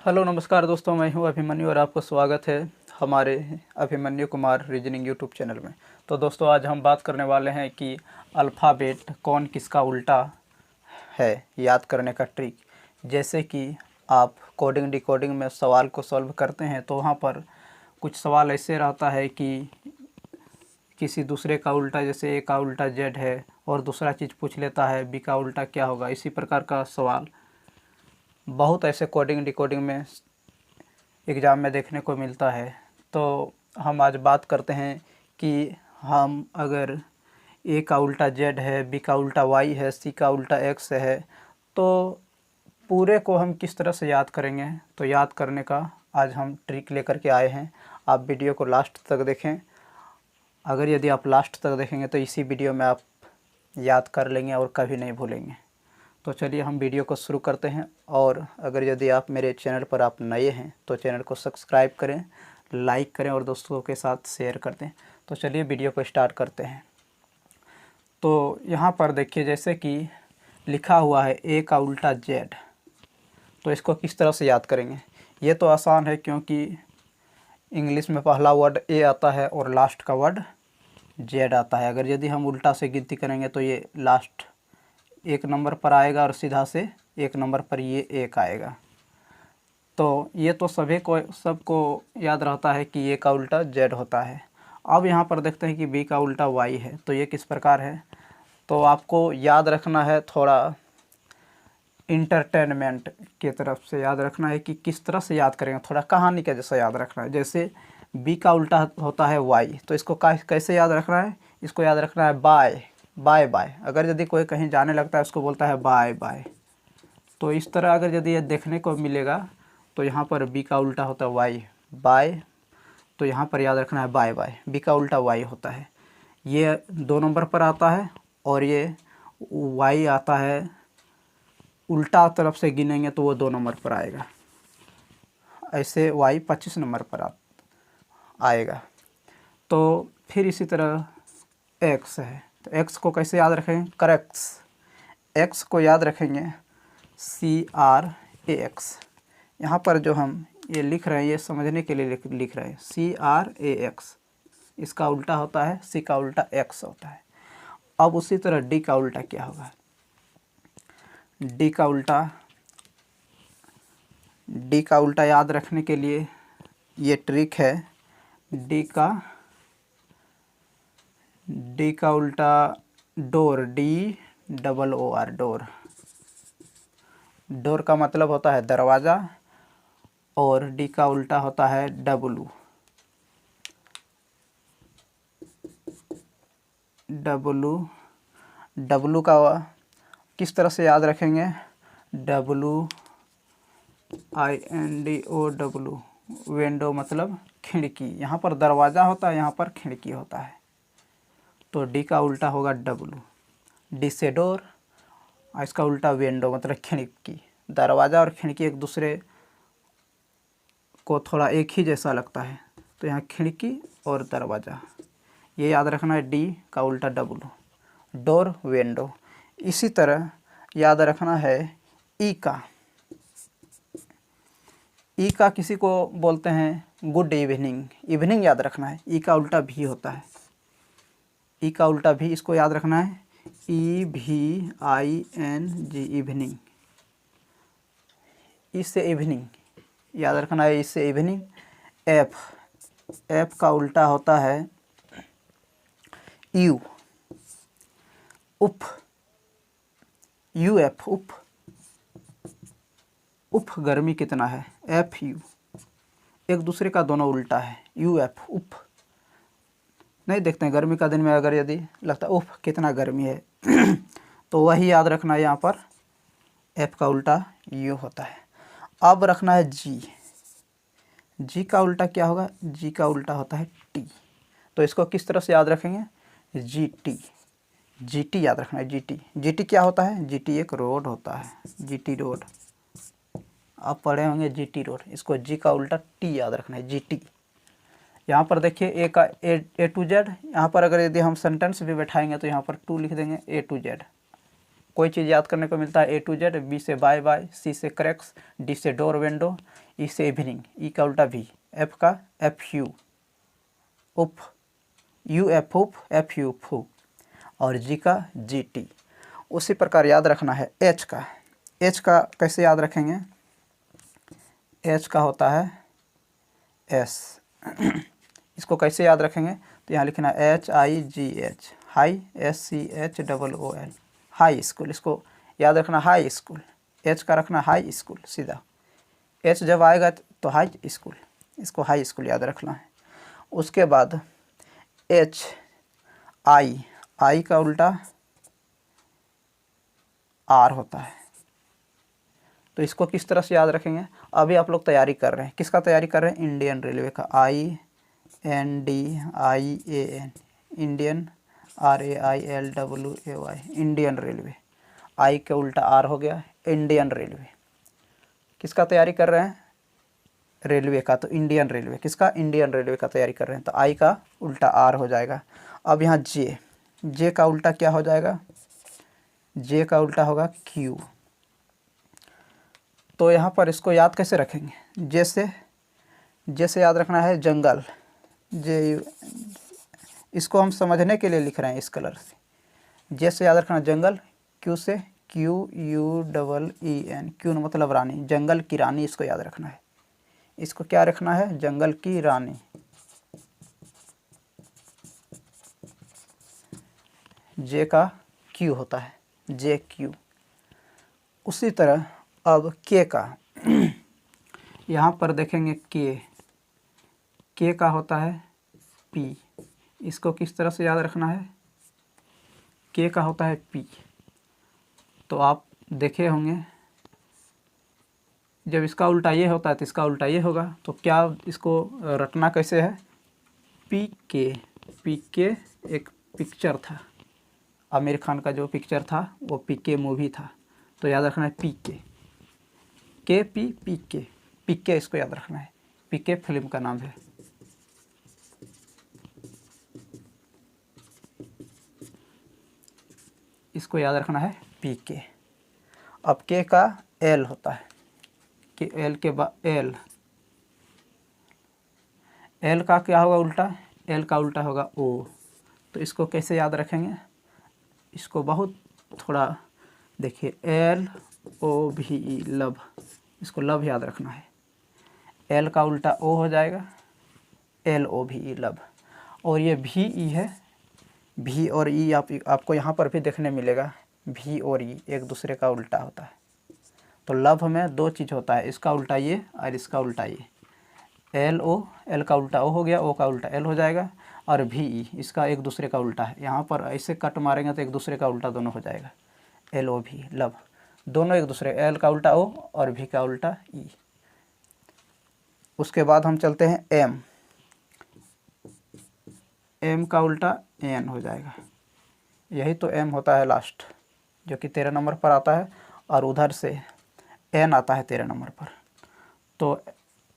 Hello नमस्कार दोस्तों, मैं हूं अभिमन्यु और आपका स्वागत है हमारे Abhimanyu Kumar reasoning YouTube channel में। तो दोस्तों, आज हम बात करने वाले हैं कि अल्फ़ाबेट कौन किसका उल्टा है याद करने का ट्रिक। जैसे कि आप कोडिंग डिकोडिंग में सवाल को सॉल्व करते हैं तो वहाँ पर कुछ सवाल ऐसे रहता है कि किसी दूसरे का उल्टा, जैसे ए का उल्टा जेड है और दूसरा चीज़ पूछ लेता है बी का उल्टा क्या होगा। इसी प्रकार का सवाल बहुत ऐसे कोडिंग डिकोडिंग में एग्ज़ाम में देखने को मिलता है। तो हम आज बात करते हैं कि हम अगर ए का उल्टा जेड है, बी का उल्टा वाई है, सी का उल्टा एक्स है, तो पूरे को हम किस तरह से याद करेंगे। तो याद करने का आज हम ट्रिक लेकर के आए हैं। आप वीडियो को लास्ट तक देखें। अगर यदि आप लास्ट तक देखेंगे तो इसी वीडियो में आप याद कर लेंगे और कभी नहीं भूलेंगे। तो चलिए हम वीडियो को शुरू करते हैं। और अगर यदि आप मेरे चैनल पर आप नए हैं तो चैनल को सब्सक्राइब करें, लाइक करें और दोस्तों के साथ शेयर कर दें। तो चलिए वीडियो को स्टार्ट करते हैं। तो यहाँ पर देखिए, जैसे कि लिखा हुआ है ए का उल्टा जेड, तो इसको किस तरह से याद करेंगे। ये तो आसान है क्योंकि इंग्लिश में पहला वर्ड ए आता है और लास्ट का वर्ड जेड आता है। अगर यदि हम उल्टा से गिनती करेंगे तो ये लास्ट एक नंबर पर आएगा और सीधा से एक नंबर पर ये एक आएगा। तो ये तो सबको याद रहता है कि ए का उल्टा जेड होता है। अब यहाँ पर देखते हैं कि बी का उल्टा वाई है, तो ये किस प्रकार है। तो आपको याद रखना है, थोड़ा इंटरटेनमेंट की तरफ से याद रखना है कि किस तरह से याद करेंगे, थोड़ा कहानी का जैसा याद रखना है। जैसे बी का उल्टा होता है वाई, तो इसको कैसे याद रखना है। इसको याद रखना है बाय बाय बाय। अगर यदि कोई कहीं जाने लगता है उसको बोलता है बाय बाय। तो इस तरह अगर यदि ये देखने को मिलेगा तो यहाँ पर बी का उल्टा होता है वाई बाय, तो यहाँ पर याद रखना है बाय बाय। बी का उल्टा वाई होता है, ये 2 नंबर पर आता है और ये वाई आता है उल्टा तरफ से गिनेंगे तो वो 2 नंबर पर आएगा। ऐसे वाई 25 नंबर पर आएगा। तो फिर इसी तरह एक्स है, तो एक्स को कैसे याद रखेंगे। करेक्ट्स एक्स को याद रखेंगे CRAX। यहाँ पर जो हम ये लिख रहे हैं ये समझने के लिए लिख रहे हैं CRAX। इसका उल्टा होता है सी का उल्टा एक्स होता है। अब उसी तरह डी का उल्टा क्या होगा। डी का उल्टा याद रखने के लिए ये ट्रिक है। डी का उल्टा डोर, DOOR डोर। डोर का मतलब होता है दरवाज़ा और डी का उल्टा होता है डब्लू। डब्लू का किस तरह से याद रखेंगे। WINDO विंडो मतलब खिड़की। यहाँ पर दरवाज़ा होता है, यहाँ पर खिड़की होता है। तो डी का उल्टा होगा डब्लू। डी से डोर, इसका उल्टा विंडो मतलब खिड़की। दरवाज़ा और खिड़की एक दूसरे को थोड़ा एक ही जैसा लगता है, तो यहाँ खिड़की और दरवाज़ा, ये याद रखना है। डी का उल्टा डब्लू, डोर विंडो। इसी तरह याद रखना है ई का। ई का किसी को बोलते हैं गुड इवनिंग, इवनिंग याद रखना है। ई का उल्टा भी होता है, ई का उल्टा भी, इसको याद रखना है EVING इवनिंग। इससे इवनिंग याद रखना है, इससे इवनिंग। एफ का उल्टा होता है यू, उफ, UF उफ। उफ गर्मी कितना है, FU। एक दूसरे का दोनों उल्टा है, UF उफ। नहीं देखते हैं गर्मी का दिन में अगर यदि लगता है उफ कितना गर्मी है तो वही याद रखना है। यहाँ पर एफ का उल्टा यू होता है। अब रखना है जी का उल्टा क्या होगा। जी का उल्टा होता है टी। तो इसको किस तरह से याद रखेंगे। GT याद रखना है। GT क्या होता है। GT एक रोड होता है, GT रोड। आप पढ़े होंगे GT रोड। इसको जी का उल्टा टी याद रखना है, GT। यहाँ पर देखिए ए का A to Z। यहाँ पर अगर यदि हम सेंटेंस भी बैठाएंगे तो यहाँ पर 2 लिख देंगे A to Z। कोई चीज़ याद करने को मिलता है ए टू जेड, बी से बाय बाय, सी से क्रैक्स, डी से डोर विंडो, ई से इवनिंग, ई का उल्टा वी, एफ का एफ यू उफ, यू एफ उफ, एफ यू फू, और जी का जी टी। उसी प्रकार याद रखना है एच का। एच का कैसे याद रखेंगे? एच का होता है एस। इसको कैसे याद रखेंगे? तो यहाँ लिखना H I G H, high, S C H double O L, high school. इसको याद रखना हाई स्कूल। एच का रखना हाई स्कूल सीधा। एच जब आएगा तो हाई स्कूल, इसको हाई स्कूल याद रखना है। उसके बाद एच आई, आई का उल्टा आर होता है। तो इसको किस तरह से याद रखेंगे? अभी आप लोग तैयारी कर रहे हैं, किसका तैयारी कर रहे हैं? इंडियन रेलवे का, I N D I A N, Indian, R A I L W A Y, Indian railway. I के उल्टा आर हो गया, इंडियन रेलवे। किसका तैयारी कर रहे हैं? रेलवे का, तो इंडियन रेलवे। किसका? इंडियन रेलवे का तैयारी कर रहे हैं, तो आई का उल्टा आर हो जाएगा। अब यहाँ जे, जे का उल्टा क्या हो जाएगा? जे का उल्टा होगा क्यू। तो यहाँ पर इसको याद कैसे रखेंगे? जे से याद रखना है जंगल, जे, इसको हम समझने के लिए लिख रहे हैं इस कलर से। जे से याद रखना जंगल, क्यू से Q U double E N, Q मतलब रानी, जंगल की रानी, इसको याद रखना है। इसको क्या रखना है? जंगल की रानी। जे का क्यू होता है, जे क्यू। उसी तरह अब के का, यहाँ पर देखेंगे के का होता है पी। इसको किस तरह से याद रखना है? के का होता है पी। तो आप देखे होंगे जब इसका उल्टा ये होता है तो इसका उल्टा ये होगा। तो क्या इसको रटना कैसे है? पी के एक पिक्चर था, आमिर खान का जो पिक्चर था वो पी के मूवी था। तो याद रखना है पी के पी के, इसको याद रखना है। पी के फिल्म का नाम है। इसको याद रखना है पी के। अब के का एल होता है, कि एल के बाद एल का क्या होगा उल्टा? एल का उल्टा होगा ओ। तो इसको कैसे याद रखेंगे? इसको बहुत थोड़ा देखिए, एल ओ भी ई, लव, इसको लव याद रखना है। एल का उल्टा ओ हो जाएगा, एल ओ भी ई, लव। और ये भी ई है, भी और ई आपको यहाँ पर भी देखने मिलेगा। भी और ई एक दूसरे का उल्टा होता है। तो लव में दो चीज़ होता है, इसका उल्टा ये और इसका उल्टा ये। एल ओ, एल का उल्टा ओ हो गया, ओ का उल्टा एल हो जाएगा। और भी ई, इसका एक दूसरे का उल्टा है। यहाँ पर ऐसे कट मारेंगे तो एक दूसरे का उल्टा दोनों हो जाएगा। एल ओ भी, लव, दोनों एक दूसरे, एल का उल्टा ओ और भी का उल्टा ई। उसके बाद हम चलते हैं एम। एम का उल्टा एन हो जाएगा। यही तो एम होता है लास्ट, जो कि 13 नंबर पर आता है, और उधर से एन आता है 13 नंबर पर। तो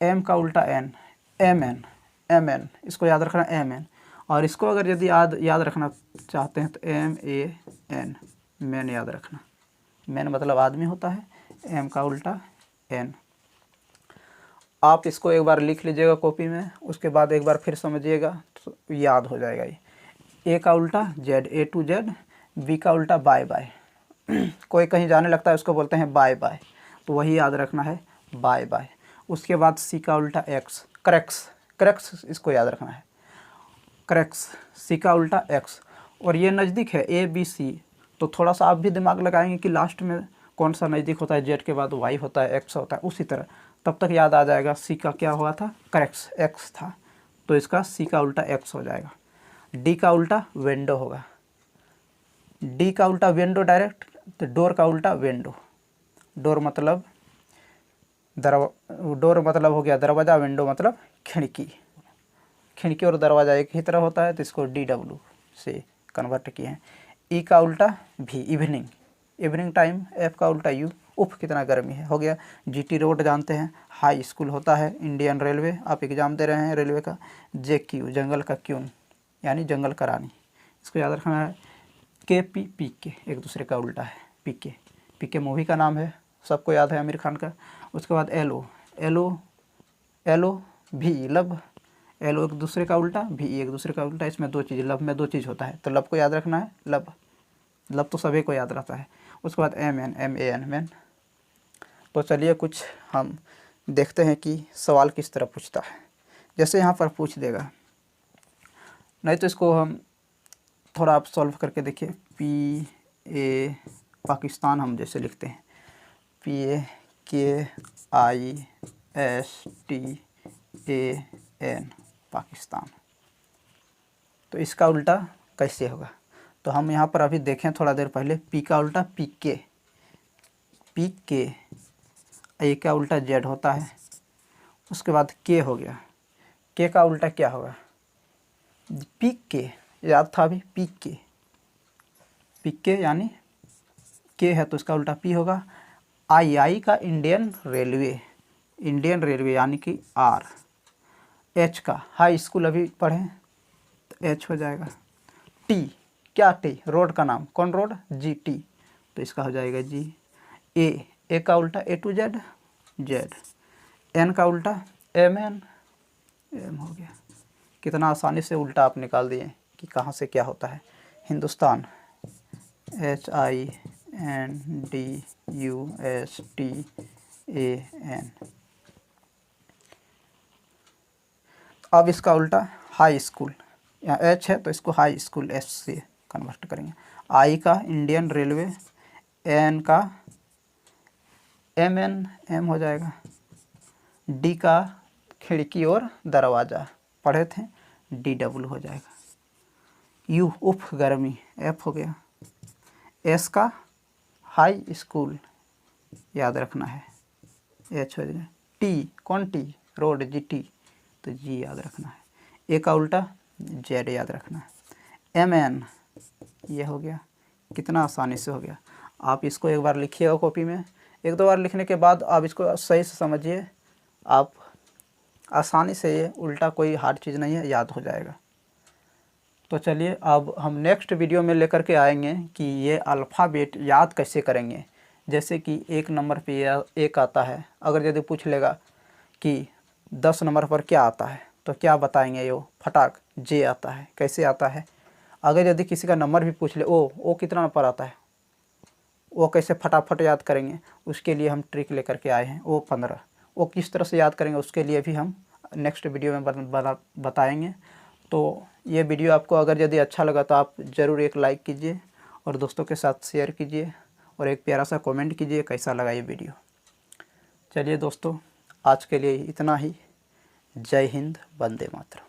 एम का उल्टा एन, एम एन, इसको याद रखना एम एन। और इसको अगर यदि याद रखना चाहते हैं तो एम ए एन, मैन याद रखना। मैन मतलब आदमी होता है, एम का उल्टा एन। आप इसको एक बार लिख लीजिएगा कॉपी में, उसके बाद एक बार फिर समझिएगा तो याद हो जाएगा। ये ए का उल्टा Z, A to Z. B का उल्टा बाय बाय, कोई कहीं जाने लगता है उसको बोलते हैं बाय बाय, तो वही याद रखना है, बाय बाय। उसके बाद सी का उल्टा एक्स, क्रैक्स, इसको याद रखना है, क्रैक्स। सी का उल्टा एक्स। और ये नज़दीक है ए बी सी, तो थोड़ा सा आप भी दिमाग लगाएंगे कि लास्ट में कौन सा नज़दीक होता है। जेड के बाद वाई होता है, एक्स होता है, उसी तरह तब तक याद आ जाएगा। सी का क्या हुआ था? क्रैक्स, एक्स था, तो इसका सी का उल्टा एक्स हो जाएगा। डी का उल्टा विंडो होगा, डी का उल्टा विंडो डायरेक्ट, तो डोर का उल्टा विंडो। डोर मतलब डोर मतलब हो गया दरवाज़ा, विंडो मतलब खिड़की। खिड़की और दरवाज़ा एक ही तरह होता है, तो इसको डी डब्ल्यू से कन्वर्ट किए हैं। ई का उल्टा भी, इवनिंग टाइम। एफ का उल्टा यू, उफ कितना गर्मी है, हो गया। जीटी रोड जानते हैं, हाई स्कूल होता है, इंडियन रेलवे, आप एग्ज़ाम दे रहे हैं रेलवे का। जे क्यू, जंगल का क्यून, यानी जंगल का रानी, इसको याद रखना है। के पी के एक दूसरे का उल्टा है। पीके, पीके मूवी का नाम है, सबको याद है, आमिर खान का। उसके बाद एलो, एलो एलो भी, लब, एलो एक दूसरे का उल्टा, भी एक दूसरे का उल्टा, इसमें दो चीज़, लब में दो चीज़ होता है, तो लब को याद रखना है, लब, लब तो सभी को याद रहता है। उसके बाद M N, M A N, man. तो चलिए कुछ हम देखते हैं कि सवाल किस तरह पूछता है। जैसे यहाँ पर पूछ देगा, नहीं तो इसको हम थोड़ा आप सॉल्व करके देखिए। पी ए, पाकिस्तान हम जैसे लिखते हैं, PAKISTAN, पाकिस्तान। तो इसका उल्टा कैसे होगा, तो हम यहाँ पर अभी देखें थोड़ा देर पहले, पी का उल्टा पीके, पीके, ए का उल्टा जेड होता है। उसके बाद के हो गया, के का उल्टा क्या होगा, पीक के, याद था अभी, पीक के, पीक के यानी के है तो इसका उल्टा पी होगा। आई, आई का इंडियन रेलवे, इंडियन रेलवे यानी कि आर। एच का हाई स्कूल अभी पढ़ें तो एच हो जाएगा। टी, क्या टी, रोड का नाम, कौन रोड, जी टी, तो इसका हो जाएगा जी। ए का उल्टा ए टू जेड, जेड। एन का उल्टा एम एन, एम हो गया। कितना आसानी से उल्टा आप निकाल दिए कि कहाँ से क्या होता है। हिंदुस्तान, HINDUSTAN। अब इसका उल्टा हाई स्कूल, यहाँ एच है तो इसको हाई स्कूल एस से कन्वर्ट करेंगे। आई का इंडियन रेलवे, एन का एम एन, एम हो जाएगा। डी का खिड़की और दरवाज़ा पढ़े थे, डी डबल हो जाएगा। यू उफ गर्मी, एफ हो गया। एस का हाई स्कूल याद रखना है, एच हो जाएगा। टी, कौन टी, रोड, जी टी, तो जी याद रखना है। ए का उल्टा जेड याद रखना है। एम एन, ये हो गया, कितना आसानी से हो गया। आप इसको एक बार लिखिएगा कॉपी में, एक दो बार लिखने के बाद आप इसको सही से समझिए, आप आसानी से, ये उल्टा कोई हार्ड चीज़ नहीं है, याद हो जाएगा। तो चलिए अब हम नेक्स्ट वीडियो में लेकर के आएंगे कि ये अल्फ़ाबेट याद कैसे करेंगे। जैसे कि 1 नंबर पे एक आता है, अगर यदि पूछ लेगा कि 10 नंबर पर क्या आता है तो क्या बताएंगे, यो फटाक जे आता है, कैसे आता है। अगर यदि किसी का नंबर भी पूछ ले, ओ कितना नंबर आता है, वो कैसे फटाफट याद करेंगे, उसके लिए हम ट्रिक लेकर के आए हैं। ओ 15, वो किस तरह से याद करेंगे उसके लिए भी हम नेक्स्ट वीडियो में बताएंगे। तो ये वीडियो आपको अगर यदि अच्छा लगा तो आप ज़रूर एक लाइक कीजिए और दोस्तों के साथ शेयर कीजिए और एक प्यारा सा कमेंट कीजिए कैसा लगा ये वीडियो। चलिए दोस्तों, आज के लिए इतना ही। जय हिंद, वंदे मातरम।